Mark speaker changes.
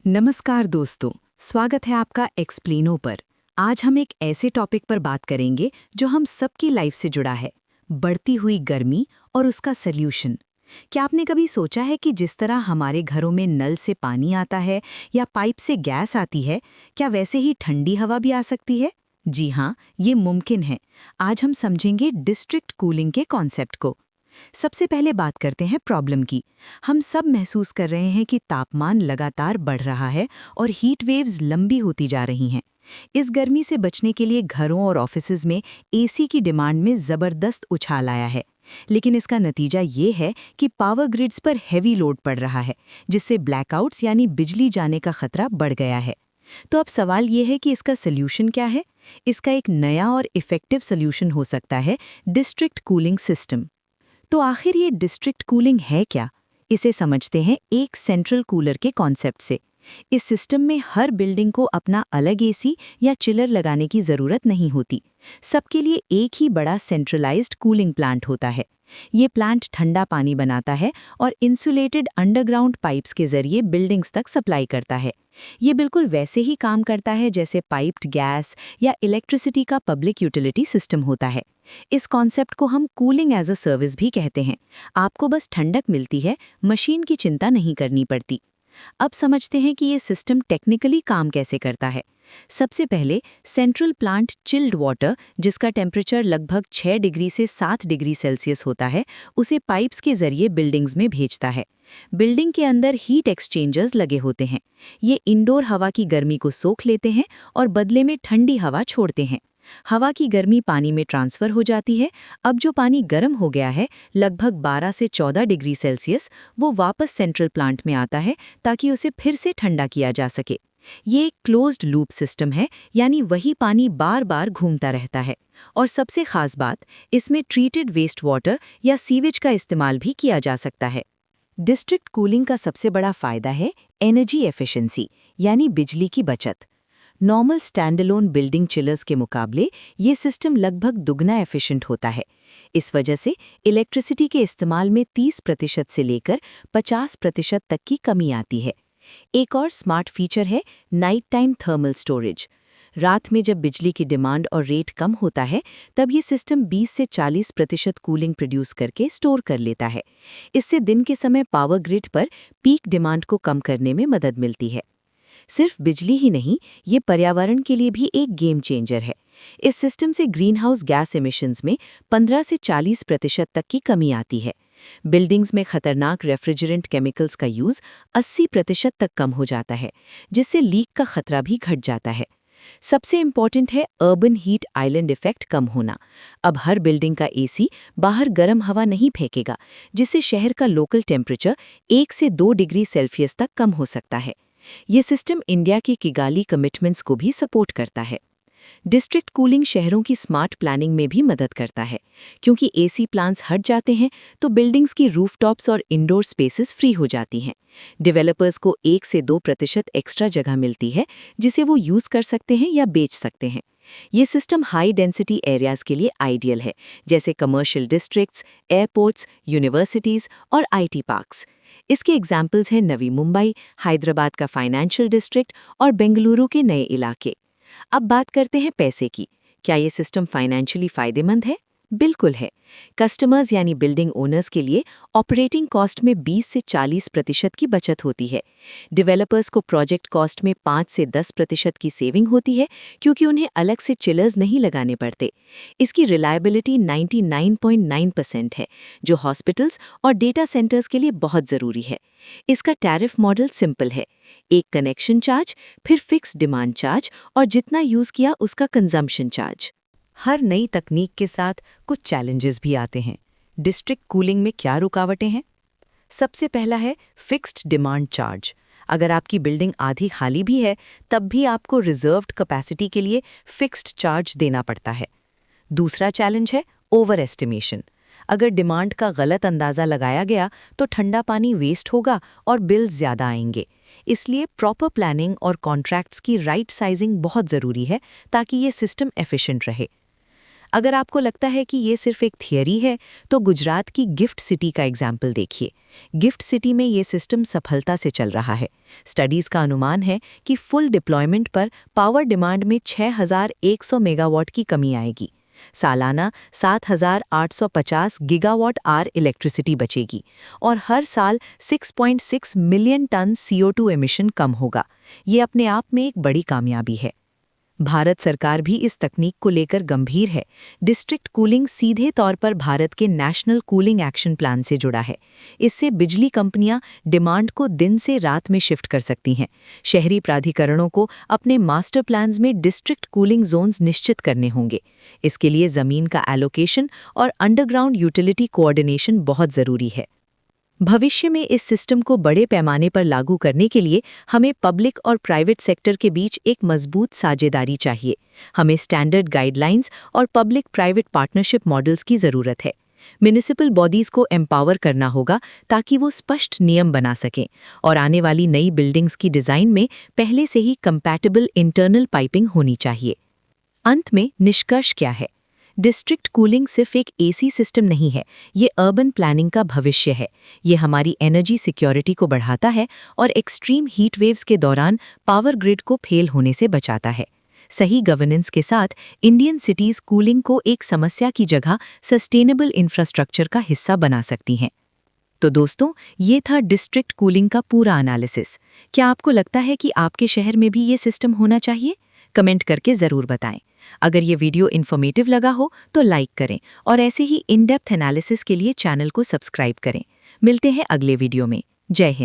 Speaker 1: नमस्कार दोस्तों, स्वागत है आपका एक्सप्लेनो पर। आज हम एक ऐसे टॉपिक पर बात करेंगे जो हम सबकी लाइफ से जुड़ा है, बढ़ती हुई गर्मी और उसका सल्यूशन। क्या आपने कभी सोचा है कि जिस तरह हमारे घरों में नल से पानी आता है या पाइप से गैस आती है, क्या वैसे ही ठंडी हवा भी आ सकती है? जी हाँ, ये मुमकिन है। आज हम समझेंगे डिस्ट्रिक्ट कूलिंग के कॉन्सेप्ट को। सबसे पहले बात करते हैं प्रॉब्लम की। हम सब महसूस कर रहे हैं कि तापमान लगातार बढ़ रहा है और हीट वेव्स लंबी होती जा रही हैं। इस गर्मी से बचने के लिए घरों और ऑफिसेज में एसी की डिमांड में ज़बरदस्त उछाल आया है। लेकिन इसका नतीजा ये है कि पावर ग्रिड्स पर हैवी लोड पड़ रहा है, जिससे ब्लैकआउट्स यानी बिजली जाने का खतरा बढ़ गया है। तो अब सवाल ये है कि इसका सल्यूशन क्या है? इसका एक नया और इफ़ेक्टिव सल्यूशन हो सकता है डिस्ट्रिक्ट कूलिंग सिस्टम। तो आखिर ये डिस्ट्रिक्ट कूलिंग है क्या? इसे समझते हैं एक सेंट्रल कूलर के कॉन्सेप्ट से। इस सिस्टम में हर बिल्डिंग को अपना अलग एसी या चिलर लगाने की ज़रूरत नहीं होती। सबके लिए एक ही बड़ा सेंट्रलाइज्ड कूलिंग प्लांट होता है। ये प्लांट ठंडा पानी बनाता है और इंसुलेटेड अंडरग्राउंड पाइप्स के जरिए बिल्डिंग्स तक सप्लाई करता है। ये बिल्कुल वैसे ही काम करता है जैसे पाइप्ड गैस या इलेक्ट्रिसिटी का पब्लिक यूटिलिटी सिस्टम होता है। इस कॉन्सेप्ट को हम कूलिंग एज अ सर्विस भी कहते हैं। आपको बस ठंडक मिलती है, मशीन की चिंता नहीं करनी पड़ती। अब समझते हैं कि ये सिस्टम टेक्निकली काम कैसे करता है। सबसे पहले सेंट्रल प्लांट चिल्ड वाटर, जिसका टेम्परेचर लगभग 6 डिग्री से 7 डिग्री सेल्सियस होता है, उसे पाइप्स के जरिए बिल्डिंग्स में भेजता है। बिल्डिंग के अंदर हीट एक्सचेंजर्स लगे होते हैं। ये इंडोर हवा की गर्मी को सोख लेते हैं और बदले में ठंडी हवा छोड़ते हैं। हवा की गर्मी पानी में ट्रांसफर हो जाती है। अब जो पानी गर्म हो गया है, लगभग 12 से 14 डिग्री सेल्सियस, वो वापस सेंट्रल प्लांट में आता है ताकि उसे फिर से ठंडा किया जा सके। ये एक क्लोज्ड लूप सिस्टम है, यानी वही पानी बार बार घूमता रहता है। और सबसे खास बात, इसमें ट्रीटेड वेस्ट वाटर या सीवेज का इस्तेमाल भी किया जा सकता है। डिस्ट्रिक्ट कूलिंग का सबसे बड़ा फायदा है एनर्जी एफिशिएंसी, यानी बिजली की बचत। नॉर्मल स्टैंडअलोन बिल्डिंग चिलर्स के मुकाबले ये सिस्टम लगभग दुगना एफिशिएंट होता है। इस वजह से इलेक्ट्रिसिटी के इस्तेमाल में 30% से लेकर 50% तक की कमी आती है। एक और स्मार्ट फीचर है नाइट टाइम थर्मल स्टोरेज। रात में जब बिजली की डिमांड और रेट कम होता है, तब ये सिस्टम 20 से 40% कूलिंग प्रोड्यूस करके स्टोर कर लेता है। इससे दिन के समय पावर ग्रिड पर पीक डिमांड को कम करने में मदद मिलती है। सिर्फ बिजली ही नहीं, ये पर्यावरण के लिए भी एक गेम चेंजर है। इस सिस्टम से ग्रीनहाउस गैस एमिशंस में 15 से 40% तक की कमी आती है। बिल्डिंग्स में खतरनाक रेफ्रिजरेंट केमिकल्स का यूज़ 80% तक कम हो जाता है, जिससे लीक का खतरा भी घट जाता है। सबसे इम्पॉर्टेंट है अर्बन हीट आइलैंड इफेक्ट कम होना। अब हर बिल्डिंग का एसी बाहर गर्म हवा नहीं फेंकेगा, जिससे शहर का लोकल टेम्परेचर 1 से 2 डिग्री सेल्सियस तक कम हो सकता है। ये सिस्टम इंडिया के किगाली कमिटमेंट्स को भी सपोर्ट करता है। डिस्ट्रिक्ट कूलिंग शहरों की स्मार्ट प्लानिंग में भी मदद करता है, क्योंकि एसी प्लांट्स हट जाते हैं तो बिल्डिंग्स की रूफटॉप्स और इंडोर स्पेसेस फ्री हो जाती हैं। डेवलपर्स को 1 से 2% एक्स्ट्रा जगह मिलती है, जिसे वो यूज़ कर सकते हैं या बेच सकते हैं। ये सिस्टम हाई डेंसिटी एरियाज के लिए आइडियल है, जैसे कमर्शियल डिस्ट्रिक्ट्स, एयरपोर्ट्स, यूनिवर्सिटीज़ और आईटी पार्क्स। इसके एग्जाम्पल्स हैं नवी मुंबई, हैदराबाद का फाइनेंशियल डिस्ट्रिक्ट और बेंगलुरु के नए इलाके। अब बात करते हैं पैसे की। क्या ये सिस्टम फाइनेंशियली फायदेमंद है? बिल्कुल है। कस्टमर्स यानी बिल्डिंग ओनर्स के लिए ऑपरेटिंग कॉस्ट में 20 से 40% की बचत होती है। डेवलपर्स को प्रोजेक्ट कॉस्ट में 5 से 10% की सेविंग होती है, क्योंकि उन्हें अलग से चिलर्स नहीं लगाने पड़ते। इसकी रिलायबिलिटी 99.9% है, जो हॉस्पिटल्स और डेटा सेंटर्स के लिए बहुत ज़रूरी है। इसका टैरिफ मॉडल सिंपल है, एक कनेक्शन चार्ज, फिर फिक्स डिमांड चार्ज और जितना यूज़ किया उसका कंजम्पशन चार्ज। हर नई तकनीक के साथ कुछ चैलेंजेस भी आते हैं। डिस्ट्रिक्ट कूलिंग में क्या रुकावटें हैं? सबसे पहला है फिक्स्ड डिमांड चार्ज। अगर आपकी बिल्डिंग आधी खाली भी है, तब भी आपको रिजर्व्ड कैपेसिटी के लिए फिक्स्ड चार्ज देना पड़ता है। दूसरा चैलेंज है ओवर एस्टिमेशन। अगर डिमांड का गलत अंदाज़ा लगाया गया तो ठंडा पानी वेस्ट होगा और बिल ज़्यादा आएंगे। इसलिए प्रॉपर प्लानिंग और कॉन्ट्रैक्ट्स की राइट साइजिंग बहुत ज़रूरी है, ताकि ये सिस्टम एफिशिएंट रहे। अगर आपको लगता है कि ये सिर्फ एक थियरी है, तो गुजरात की गिफ्ट सिटी का एग्जाम्पल देखिए। गिफ्ट सिटी में ये सिस्टम सफलता से चल रहा है। स्टडीज़ का अनुमान है कि फुल डिप्लॉयमेंट पर पावर डिमांड में 6100 मेगावाट की कमी आएगी। सालाना 7850 गीगावाट आर इलेक्ट्रिसिटी बचेगी और हर साल 6.6 मिलियन टन CO2 एमिशन कम होगा। ये अपने आप में एक बड़ी कामयाबी है। भारत सरकार भी इस तकनीक को लेकर गंभीर है। डिस्ट्रिक्ट कूलिंग सीधे तौर पर भारत के नेशनल कूलिंग एक्शन प्लान से जुड़ा है। इससे बिजली कंपनियां डिमांड को दिन से रात में शिफ्ट कर सकती हैं। शहरी प्राधिकरणों को अपने मास्टर प्लान्स में डिस्ट्रिक्ट कूलिंग जोन्स निश्चित करने होंगे। इसके लिए ज़मीन का एलोकेशन और अंडरग्राउंड यूटिलिटी कोऑर्डिनेशन बहुत ज़रूरी है। भविष्य में इस सिस्टम को बड़े पैमाने पर लागू करने के लिए हमें पब्लिक और प्राइवेट सेक्टर के बीच एक मजबूत साझेदारी चाहिए। हमें स्टैंडर्ड गाइडलाइंस और पब्लिक प्राइवेट पार्टनरशिप मॉडल्स की ज़रूरत है। म्युनिसिपल बॉडीज़ को एम्पावर करना होगा ताकि वो स्पष्ट नियम बना सकें और आने वाली नई बिल्डिंग्स की डिज़ाइन में पहले से ही कंपैटिबल इंटरनल पाइपिंग होनी चाहिए। अंत में निष्कर्ष क्या है? डिस्ट्रिक्ट कूलिंग सिर्फ एक एसी सिस्टम नहीं है, ये अर्बन प्लानिंग का भविष्य है। ये हमारी एनर्जी सिक्योरिटी को बढ़ाता है और एक्सट्रीम हीट वेव्स के दौरान पावर ग्रिड को फेल होने से बचाता है। सही गवर्नेंस के साथ इंडियन सिटीज़ कूलिंग को एक समस्या की जगह सस्टेनेबल इंफ्रास्ट्रक्चर का हिस्सा बना सकती हैं। तो दोस्तों, ये था डिस्ट्रिक्ट कूलिंग का पूरा एनालिसिस। क्या आपको लगता है कि आपके शहर में भी ये सिस्टम होना चाहिए? कमेंट करके ज़रूर बताएं। अगर ये वीडियो इन्फॉर्मेटिव लगा हो तो लाइक करें और ऐसे ही इन डेप्थ एनालिसिस के लिए चैनल को सब्सक्राइब करें। मिलते हैं अगले वीडियो में। जय हिंद।